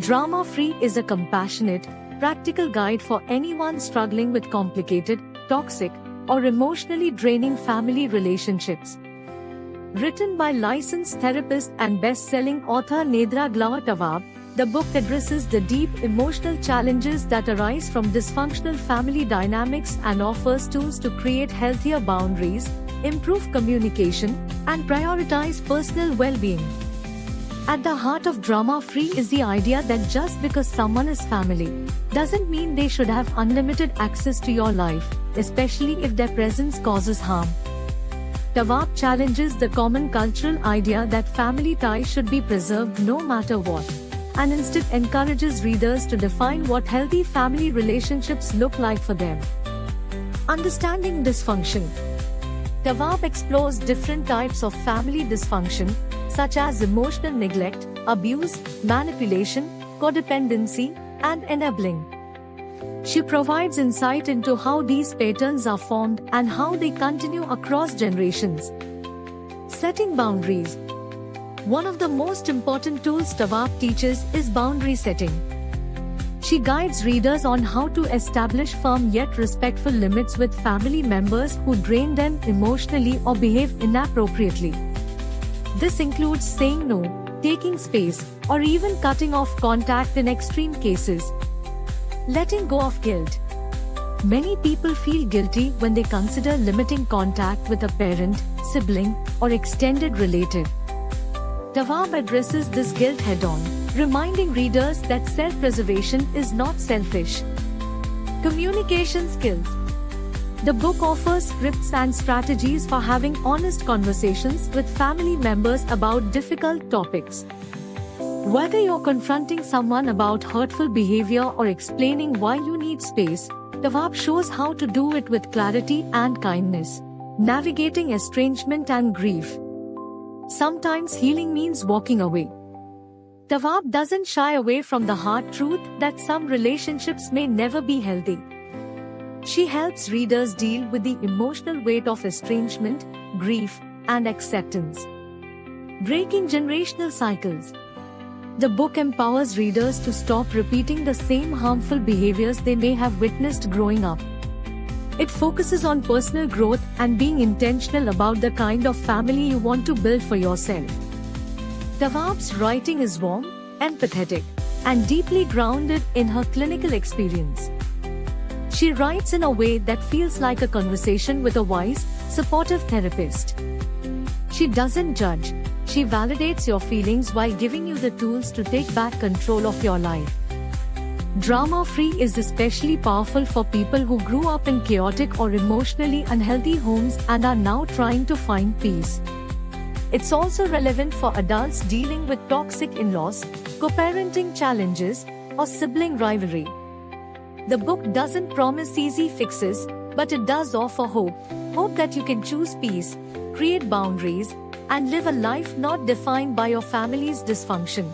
Drama Free is a compassionate, practical guide for anyone struggling with complicated, toxic, or emotionally draining family relationships. Written by licensed therapist and best-selling author Nedra Glower Tawwab, the book addresses the deep emotional challenges that arise from dysfunctional family dynamics and offers tools to create healthier boundaries, improve communication, and prioritize personal well-being. At the heart of Drama Free is the idea that just because someone is family, doesn't mean they should have unlimited access to your life, especially if their presence causes harm. Tawwab challenges the common cultural idea that family ties should be preserved no matter what, and instead encourages readers to define what healthy family relationships look like for them. Understanding dysfunction. Tawwab explores different types of family dysfunction, such as emotional neglect, abuse, manipulation, codependency, and enabling. She provides insight into how these patterns are formed and how they continue across generations. Setting boundaries. One of the most important tools Tawwab teaches is boundary setting. She guides readers on how to establish firm yet respectful limits with family members who drain them emotionally or behave inappropriately. This includes saying no, taking space, or even cutting off contact in extreme cases. Letting go of guilt. Many people feel guilty when they consider limiting contact with a parent, sibling, or extended relative. Tawwab addresses this guilt head-on, reminding readers that self-preservation is not selfish. Communication skills. The book offers scripts and strategies for having honest conversations with family members about difficult topics. Whether you're confronting someone about hurtful behavior or explaining why you need space, Tawwab shows how to do it with clarity and kindness. Navigating estrangement and grief. Sometimes healing means walking away. Tawwab doesn't shy away from the hard truth that some relationships may never be healthy. She helps readers deal with the emotional weight of estrangement, grief, and acceptance. Breaking generational cycles. The book empowers readers to stop repeating the same harmful behaviors they may have witnessed growing up. It focuses on personal growth and being intentional about the kind of family you want to build for yourself. Tawwab's writing is warm, empathetic, and deeply grounded in her clinical experience. She writes in a way that feels like a conversation with a wise, supportive therapist. She doesn't judge, she validates your feelings while giving you the tools to take back control of your life. Drama Free is especially powerful for people who grew up in chaotic or emotionally unhealthy homes and are now trying to find peace. It's also relevant for adults dealing with toxic in-laws, co-parenting challenges, or sibling rivalry. The book doesn't promise easy fixes, but it does offer hope. Hope that you can choose peace, create boundaries, and live a life not defined by your family's dysfunction.